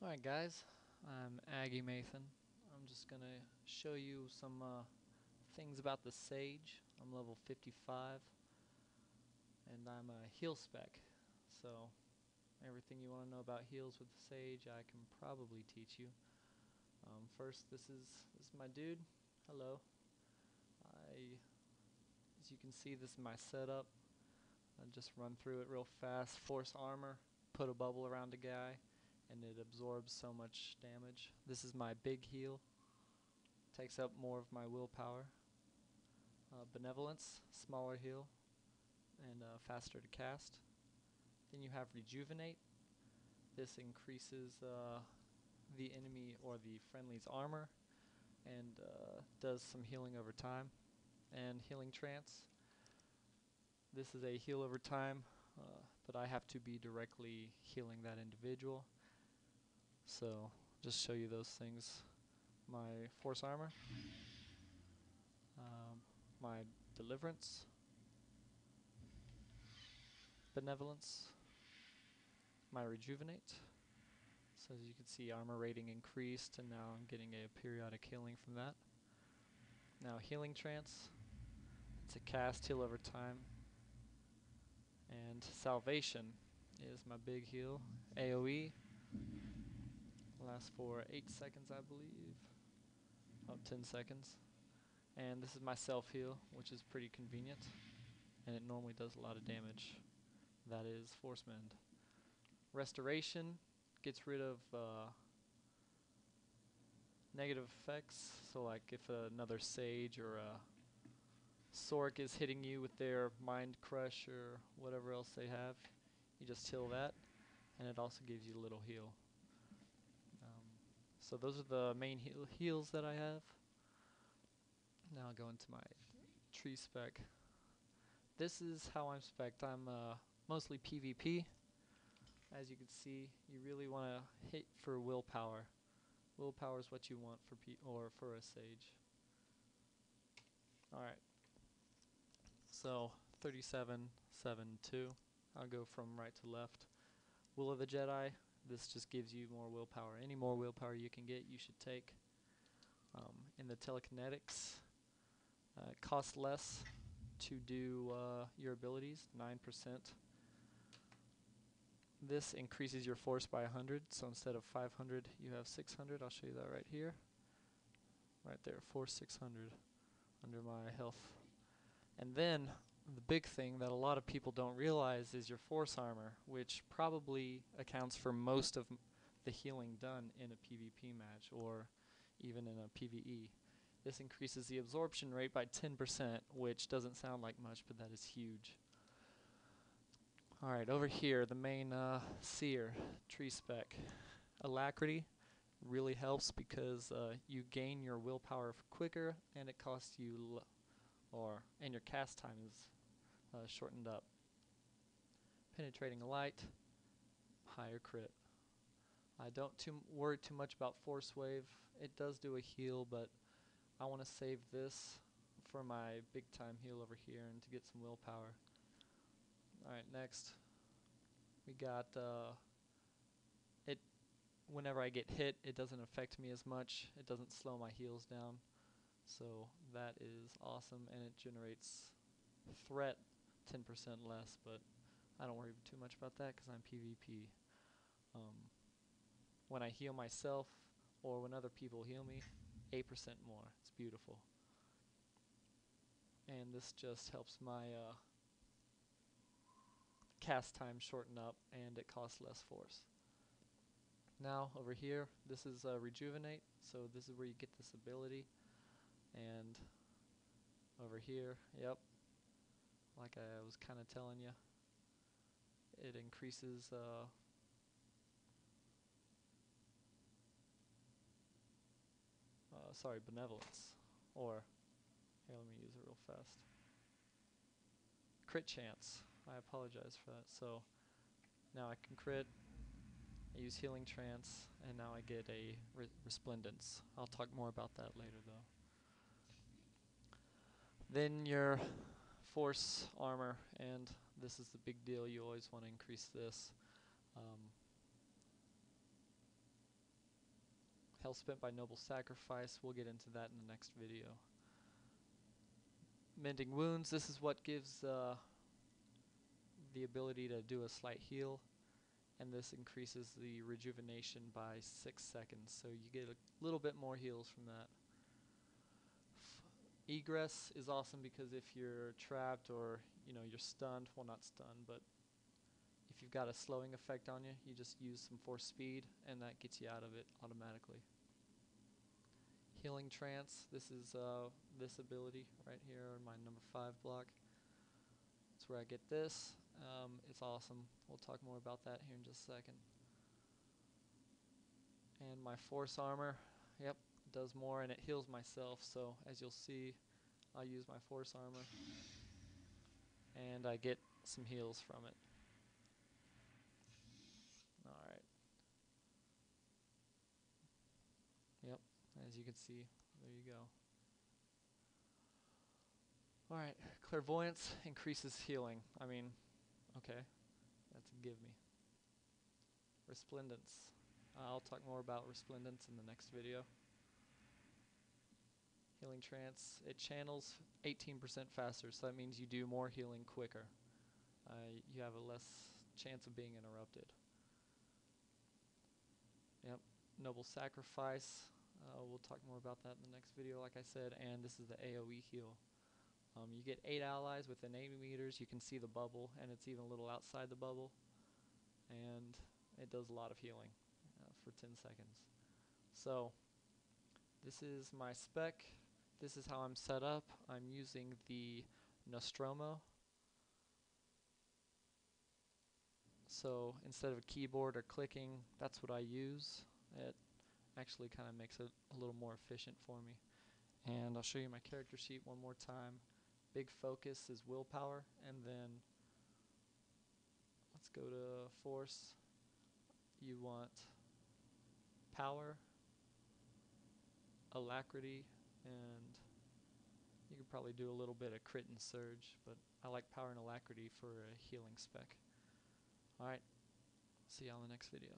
Alright guys, I'm Aggie Mathan. I'm just gonna show you some things about the Sage. I'm level 55 and I'm a heal spec. So everything you want to know about heals with the Sage I can probably teach you. First, this is my dude. Hello. As you can see, this is my setup. I just run through it real fast. Force armor, put a bubble around a guy, and it absorbs so much damage. This is my big heal. Takes up more of my willpower. Benevolence, smaller heal, and faster to cast. Then you have Rejuvenate. This increases the enemy or the friendly's armor and does some healing over time. And Healing Trance. This is a heal over time, but I have to be directly healing that individual. So just show you those things. My Force Armor, my Deliverance, Benevolence, my Rejuvenate. So as you can see, armor rating increased, and now I'm getting a periodic healing from that. Now Healing Trance, it's a cast heal over time. And Salvation is my big heal. AoE, lasts for 8 seconds I believe. Oh, 10 seconds. And this is my self heal, which is pretty convenient. And it normally does a lot of damage. That is Force Mend. Restoration gets rid of negative effects. So like if another Sage or a Sork is hitting you with their Mind Crush or whatever else they have, you just heal that, and it also gives you a little heal. So those are the main heals that I have. Now I'll go into my tree spec. This is how I'm spec'd. I'm mostly PvP. As you can see, you really want to hit for willpower. Willpower is what you want for a Sage. Alright. So 37-7-2. I'll go from right to left. Will of the Jedi. This just gives you more willpower. Any more willpower you can get, you should take. In the telekinetics, it costs less to do your abilities, 9%. This increases your force by 100, so instead of 500, you have 600. I'll show you that right here. Right there, force 600 under my health. And then the big thing that a lot of people don't realize is your force armor, which probably accounts for most of the healing done in a PvP match or even in a PvE. This increases the absorption rate by 10%, which doesn't sound like much, but that is huge. Alright, over here, the main seer, tree spec. Alacrity really helps because you gain your willpower quicker, and it costs you and your cast time is shortened up. Penetrating light, higher crit. I don't worry too much about force wave. It does do a heal, but I want to save this for my big time heal over here and to get some willpower. Alright, next we got it. Whenever I get hit, it doesn't affect me as much. It doesn't slow my heals down. So that is awesome, and it generates threat 10% less, but I don't worry too much about that because I'm PvP. When I heal myself or when other people heal me, 8% more. It's beautiful. And this just helps my cast time shorten up, and it costs less force. Now over here, this is Rejuvenate, so this is where you get this ability. And over here, yep, like I was kind of telling you, it increases benevolence, or here, let me use it real fast. Crit chance. I apologize for that. So now I can crit, I use Healing Trance, and now I get a Resplendence. I'll talk more about that later though. Then your Force Armor, and this is the big deal, you always want to increase this. Health spent by noble sacrifice, we'll get into that in the next video. Mending wounds, this is what gives the ability to do a slight heal, and this increases the rejuvenation by 6 seconds, so you get a little bit more heals from that. Egress is awesome because if you're trapped or you're stunned, well, not stunned, but if you've got a slowing effect on you, you just use some force speed and that gets you out of it automatically. Healing trance, this is this ability right here on my number 5 block. That's where I get this. It's awesome. We'll talk more about that here in just a second. And my force armor, yep, does more and it heals myself, so as you'll see, I'll use my force armor and I get some heals from it. Alright. Yep, as you can see, there you go. Alright, clairvoyance increases healing. I mean, okay, that's a give me. Resplendence. I'll talk more about resplendence in the next video. Healing trance, it channels 18% faster, so that means you do more healing quicker. You have a less chance of being interrupted. Yep, noble sacrifice. We'll talk more about that in the next video, like I said, and this is the AoE heal. You get 8 allies within 80 meters. You can see the bubble, and it's even a little outside the bubble, and it does a lot of healing for 10 seconds. So this is my spec. This is how I'm set up. I'm using the Nostromo. So instead of a keyboard or clicking, that's what I use. It actually kind of makes it a little more efficient for me. And I'll show you my character sheet one more time. Big focus is willpower, and then let's go to force. You want power, alacrity, and you could probably do a little bit of crit and surge, but I like power and alacrity for a healing spec. Alright, see y'all in the next video.